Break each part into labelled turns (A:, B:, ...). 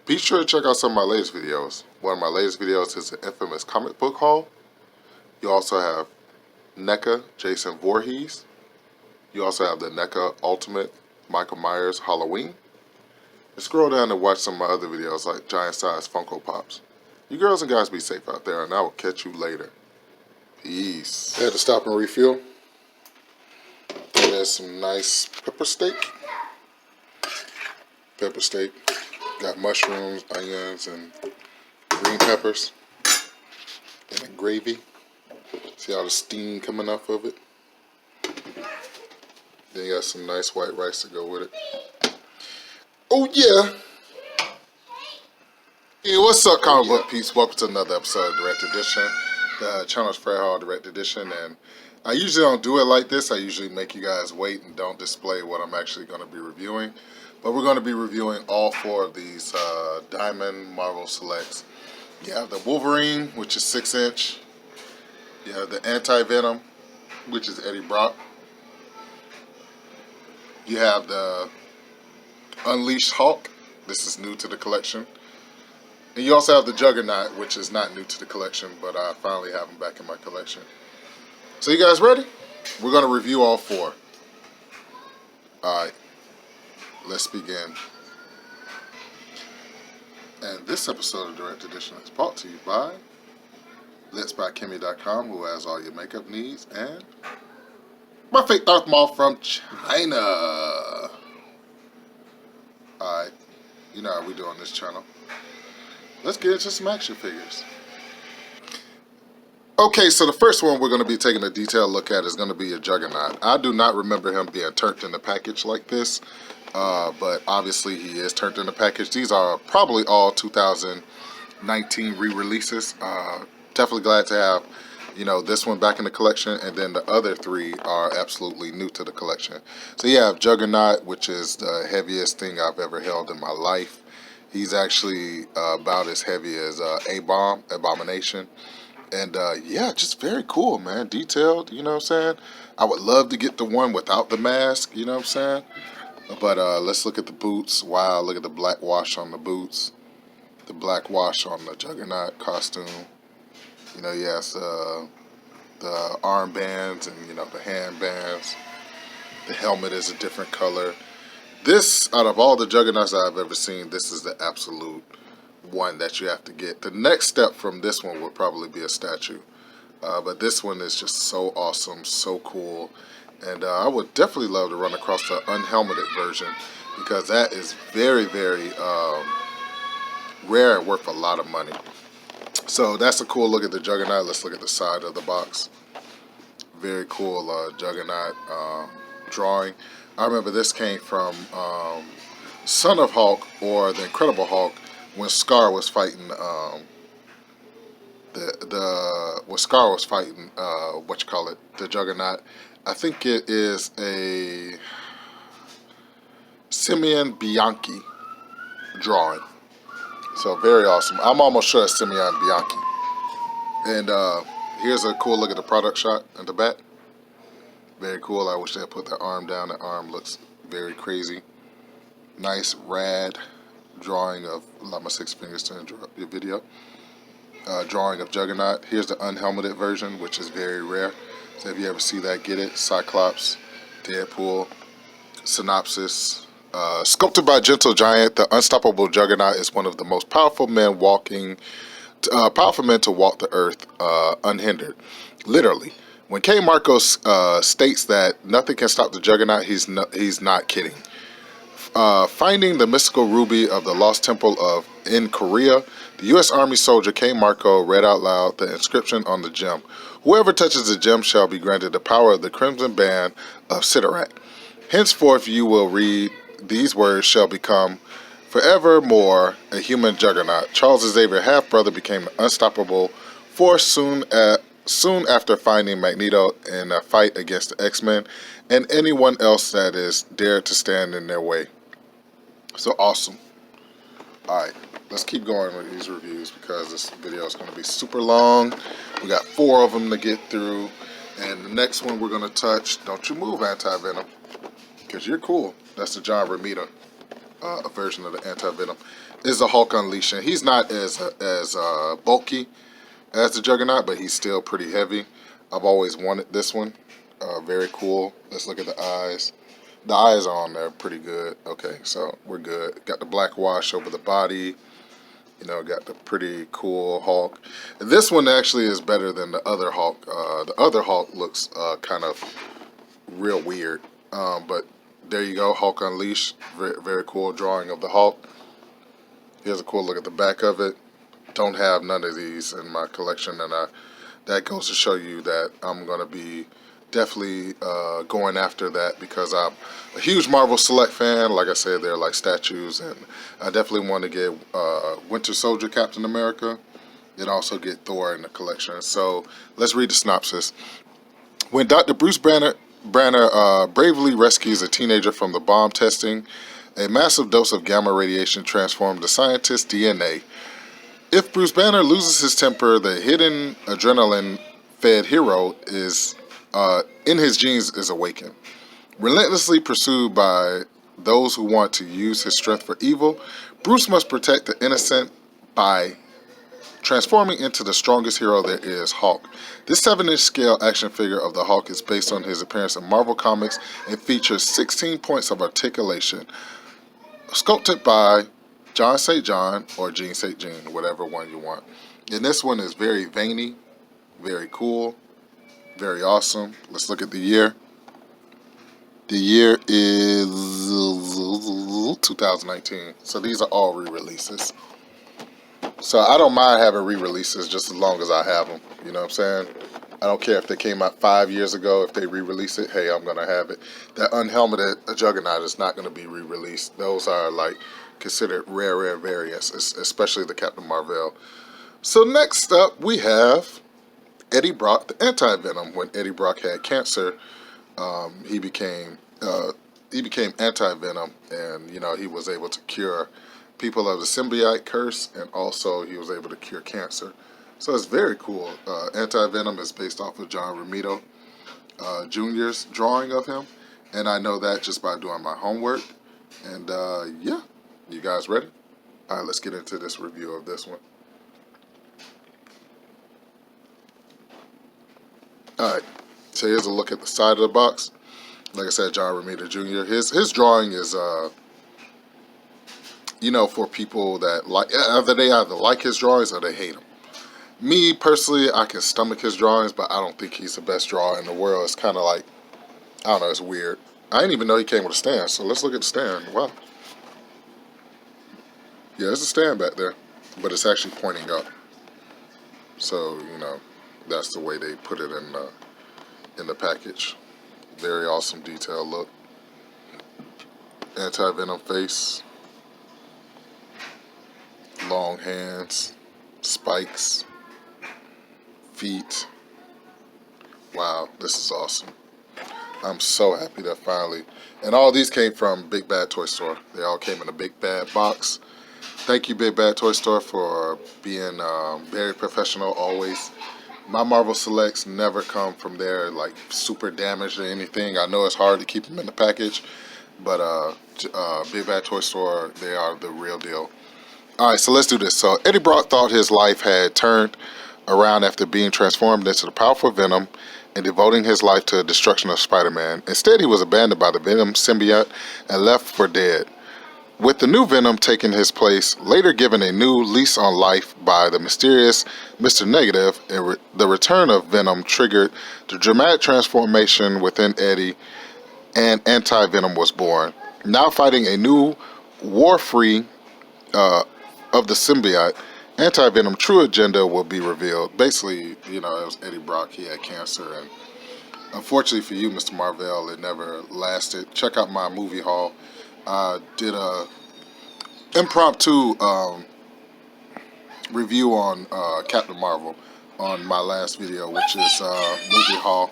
A: Be sure to check out some of my latest videos. One of my latest videos is an infamous comic book haul. You also have NECA Jason Voorhees. You also have the NECA Ultimate Michael Myers Halloween. And scroll down and watch some of my other videos like giant size Funko Pops. You girls and guys be safe out there, and I will catch you later. Peace. I had to stop and refuel. And there's some nice pepper steak. Got mushrooms, onions, and green peppers. And then gravy. See all the steam coming off of it. Then you got some nice white rice to go with it. Oh yeah! Hey, what's up, comic book peeps? Welcome to another episode of Direct Edition. The channel's Fred Hall Direct Edition, and I usually don't do it like this. I usually make you guys wait and don't display what I'm actually going to be reviewing. But we're going to be reviewing all four of these Diamond Marvel Selects. You have the Wolverine, which is 6-inch. You have the Anti-Venom, which is Eddie Brock. You have the Unleashed Hulk. This is new to the collection. And you also have the Juggernaut, which is not new to the collection, but I finally have him back in my collection. So you guys ready? We're going to review all four. Alright, let's begin. And this episode of Direct Edition is brought to you by letsbykimmy.com, who has all your makeup needs, and my fake Darth Maul from China. Alright, you know how we do on this channel. Let's get into some action figures. Okay, so the first one we're going to be taking a detailed look at is going to be a Juggernaut. I do not remember him being turned in the package like this, but obviously he is turned in the package. These are probably all 2019 re-releases. Definitely glad to have, you know, this one back in the collection, and then the other three are absolutely new to the collection. So you have Juggernaut, which is the heaviest thing I've ever held in my life. He's actually about as heavy as A-Bomb, Abomination. And yeah, just very cool, man. Detailed, you know what I'm saying? I would love to get the one without the mask, you know what I'm saying? But let's look at the boots. Wow, look at the black wash on the boots. The black wash on the Juggernaut costume. You know, yes, the armbands and, you know, the handbands. The helmet is a different color. This, out of all the Juggernauts I've ever seen, this is the absolute one that you have to get. The next step from this one would probably be a statue. But this one is just so awesome, so cool. And I would definitely love to run across the unhelmeted version, because that is very, very rare and worth a lot of money. So that's a cool look at the Juggernaut. Let's look at the side of the box. Very cool Juggernaut drawing. I remember this came from Son of Hulk, or the Incredible Hulk, when Scar was fighting the Juggernaut. I think it is a Simeon Bianchi drawing. So very awesome. I'm almost sure it's Simeon Bianchi. And here's a cool look at the product shot in the back. Very cool. I wish they had put the arm down. The arm looks very crazy. Nice, rad drawing of, allow my 6 fingers to interrupt your video. Drawing of Juggernaut. Here's the unhelmeted version, which is very rare. So if you ever see that, get it. Cyclops, Deadpool, Synopsis. Sculpted by Gentle Giant, the unstoppable Juggernaut is one of the most powerful men to walk the earth unhindered. Literally. When K. Marcos states that nothing can stop the Juggernaut, he's not kidding. Finding the mystical ruby of the Lost Temple in Korea, the U.S. Army soldier K. Marco read out loud the inscription on the gem. Whoever touches the gem shall be granted the power of the Crimson Band of Sidorak. Henceforth you will read these words shall become forevermore a human Juggernaut. Charles Xavier half-brother became an unstoppable force soon after finding Magneto in a fight against the X-Men and anyone else that is dared to stand in their way. So awesome. Alright, let's keep going with these reviews because this video is going to be super long. We got 4 of them to get through. And the next one we're going to touch, don't you move, Anti-Venom, because you're cool. That's the John Romita a version of the Anti-Venom, is the Hulk Unleashed. And he's not as bulky as the Juggernaut, but he's still pretty heavy. I've always wanted this one. Very cool. Let's look at the eyes. The eyes are on there pretty good. Okay, so we're good. Got the black wash over the body. You know, got the pretty cool Hulk. This one actually is better than the other Hulk. The other Hulk looks kind of real weird. But there you go, Hulk Unleashed. Very, very cool drawing of the Hulk. Here's a cool look at the back of it. Don't have none of these in my collection, and that goes to show you that I'm going to be definitely going after that because I'm a huge Marvel Select fan. Like I said, they're like statues, and I definitely want to get Winter Soldier Captain America and also get Thor in the collection. So let's read the synopsis. When Dr. Bruce Banner bravely rescues a teenager from the bomb testing, a massive dose of gamma radiation transforms the scientist's DNA. If Bruce Banner loses his temper, the hidden adrenaline-fed hero is in his genes is awakened. Relentlessly pursued by those who want to use his strength for evil, Bruce must protect the innocent by transforming into the strongest hero there is, Hulk. This 7-inch scale action figure of the Hulk is based on his appearance in Marvel Comics and features 16 points of articulation, sculpted by John St. John or Gene St. Jean, whatever one you want. And this one is very veiny, very cool, very awesome. Let's look at the year. The year is 2019. So these are all re-releases. So I don't mind having re-releases just as long as I have them. You know what I'm saying? I don't care if they came out 5 years ago. If they re-release it, hey, I'm going to have it. That unhelmeted Juggernaut is not going to be re-released. Those are like considered rare variants, especially the Captain Marvel. So next up, we have Eddie Brock, the Anti-Venom. When Eddie Brock had cancer, he became Anti-Venom, and you know he was able to cure people of the symbiote curse, and also he was able to cure cancer. So it's very cool. Anti-Venom is based off of John Romita Jr.'s drawing of him, and I know that just by doing my homework. And yeah, you guys ready? All right, let's get into this review of this one. All right, so here's a look at the side of the box. Like I said, John Romita Jr. His drawing is you know, for people that like, they either like his drawings or they hate him. Me personally, I can stomach his drawings, but I don't think he's the best drawer in the world. It's kind of like, I don't know, it's weird. I didn't even know he came with a stand, so let's look at the stand. Wow. Yeah, there's a stand back there, but it's actually pointing up. So, you know, that's the way they put it in the package. Very awesome detail look. Anti-Venom face. Long hands. Spikes. Feet. Wow, this is awesome. I'm so happy that finally, and all these came from Big Bad Toy Store. They all came in a Big Bad box. Thank you, Big Bad Toy Store, for being very professional always. My Marvel Selects never come from there like super damaged or anything. I know it's hard to keep them in the package, but Big Bad Toy Store, they are the real deal. All right, so let's do this. So Eddie Brock thought his life had turned around after being transformed into the powerful Venom and devoting his life to the destruction of Spider-Man. Instead, he was abandoned by the Venom symbiote and left for dead. With the new Venom taking his place, later given a new lease on life by the mysterious Mr. Negative, the return of Venom triggered the dramatic transformation within Eddie, and Anti-Venom was born. Now fighting a new war-free of the symbiote, Anti-Venom true agenda will be revealed. Basically, you know, it was Eddie Brock. He had cancer, and unfortunately for you, Mr. Marvel, it never lasted. Check out my movie haul. I did a impromptu review on Captain Marvel on my last video, which is movie haul.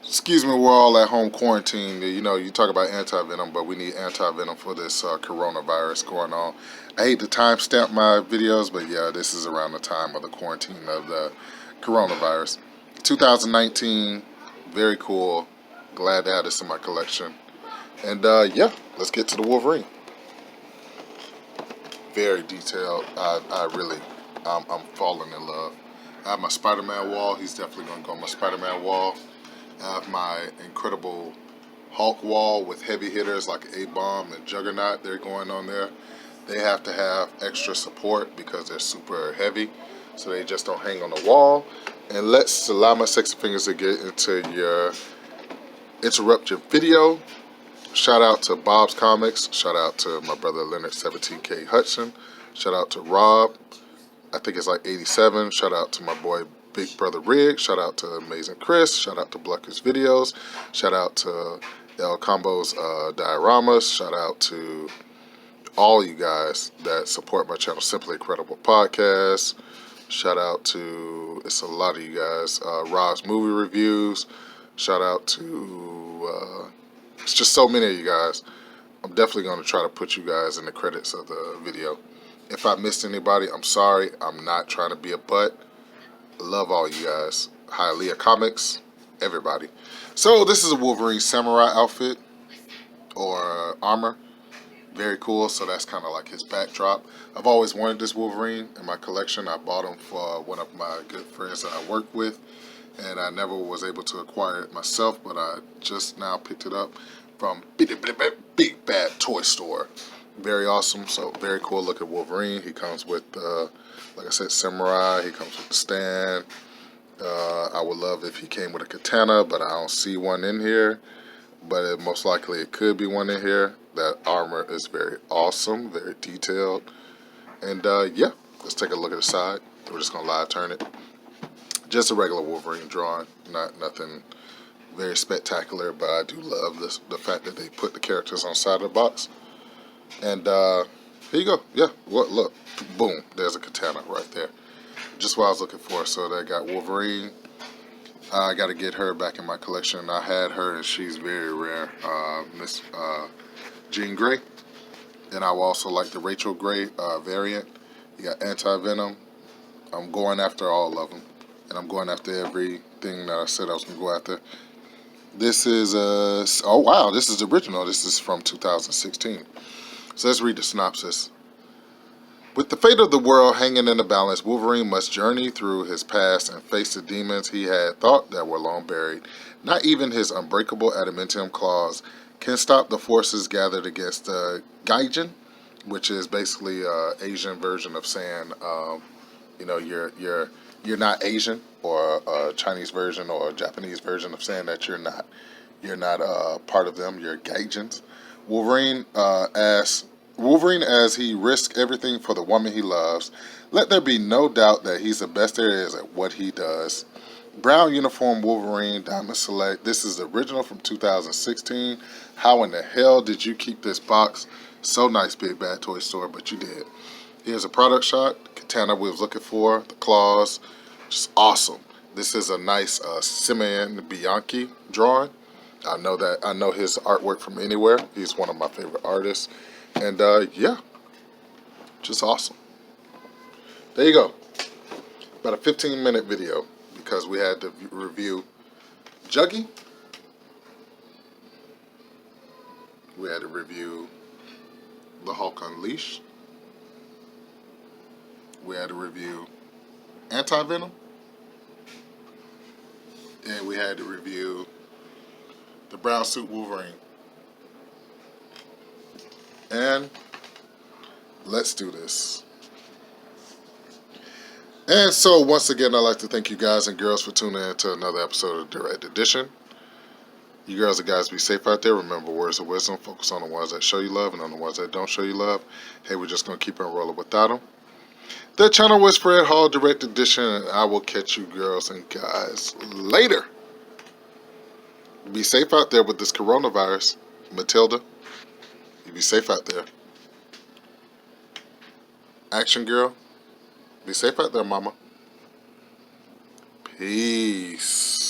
A: Excuse me, we're all at home quarantined. You know, you talk about Anti-Venom, but we need Anti-Venom for this coronavirus going on. I hate to timestamp my videos, but yeah, this is around the time of the quarantine of the coronavirus. 2019, very cool. Glad to have this in my collection. And yeah, let's get to the Wolverine. Very detailed. I really, I'm falling in love. I have my Spider-Man wall. He's definitely going to go on my Spider-Man wall. I have my incredible Hulk wall with heavy hitters like A-Bomb and Juggernaut. They're going on there. They have to have extra support because they're super heavy, so they just don't hang on the wall. And let's allow my sexy fingers to get into your interrupt your video. Shout out to Bob's Comics. Shout out to my brother Leonard 17K Hudson. Shout out to Rob. I think it's like 87. Shout out to my boy Big Brother Rig. Shout out to Amazing Chris. Shout out to Blucker's Videos. Shout out to El Combo's Dioramas. Shout out to all you guys that support my channel, Simply Incredible Podcast. Shout out to, it's a lot of you guys, Rob's Movie Reviews. Shout out to, it's just so many of you guys. I'm definitely going to try to put you guys in the credits of the video. If I missed anybody, I'm sorry. I'm not trying to be a butt. Love all you guys. Hialeah Comics, everybody. So this is a Wolverine samurai outfit or armor. Very cool. So that's kind of like his backdrop. I've always wanted this Wolverine in my collection. I bought him for one of my good friends that I work with, and I never was able to acquire it myself, but I just now picked it up from Big Bad Toy Store. Very awesome. So very cool looking Wolverine. He comes with, like I said, samurai. He comes with the stand. I would love if he came with a katana, but I don't see one in here. But most likely it could be one in here. That armor is very awesome, very detailed. And yeah, let's take a look at the side. We're just going to live turn it. Just a regular Wolverine drawing, not nothing very spectacular, but I do love the fact that they put the characters on the side of the box. And here you go. Yeah, look, boom, there's a katana right there. Just what I was looking for. So they got Wolverine. I got to get her back in my collection. I had her, and she's very rare. Miss Jean Grey. And I would also like the Rachel Grey variant. You got Anti-Venom. I'm going after all of them. And I'm going after everything that I said I was going to go after. This is, oh wow, this is the original. This is from 2016. So let's read the synopsis. With the fate of the world hanging in the balance, Wolverine must journey through his past and face the demons he had thought that were long buried. Not even his unbreakable adamantium claws can stop the forces gathered against the Gaijin, which is basically an Asian version of saying, you know, you're not Asian, or a Chinese version or a Japanese version of saying that you're not part of them. You're Gaijins. Wolverine, as he risks everything for the woman he loves, let there be no doubt that he's the best there is at what he does. Brown uniform Wolverine, Diamond Select. This is the original from 2016. How in the hell did you keep this box? So nice, Big Bad Toy Store, but you did. Here's a product shot. Katana we was looking for. The claws. Just awesome. This is a nice Simeon Bianchi drawing. I know his artwork from anywhere. He's one of my favorite artists. And yeah, just awesome. There you go. About a 15-minute video because we had to review Juggy. We had to review The Hulk Unleashed. We had to review Anti-Venom. And we had to review the Brown Suit Wolverine. And let's do this. And so once again, I'd like to thank you guys and girls for tuning in to another episode of Direct Edition. You girls and guys be safe out there. Remember words of wisdom. Focus on the ones that show you love and on the ones that don't show you love. Hey, we're just going to keep on rolling without them. The channel was Fred Hall Direct Edition, and I will catch you girls and guys later. Be safe out there with this coronavirus. Matilda, you be safe out there. Action Girl, be safe out there, mama. Peace.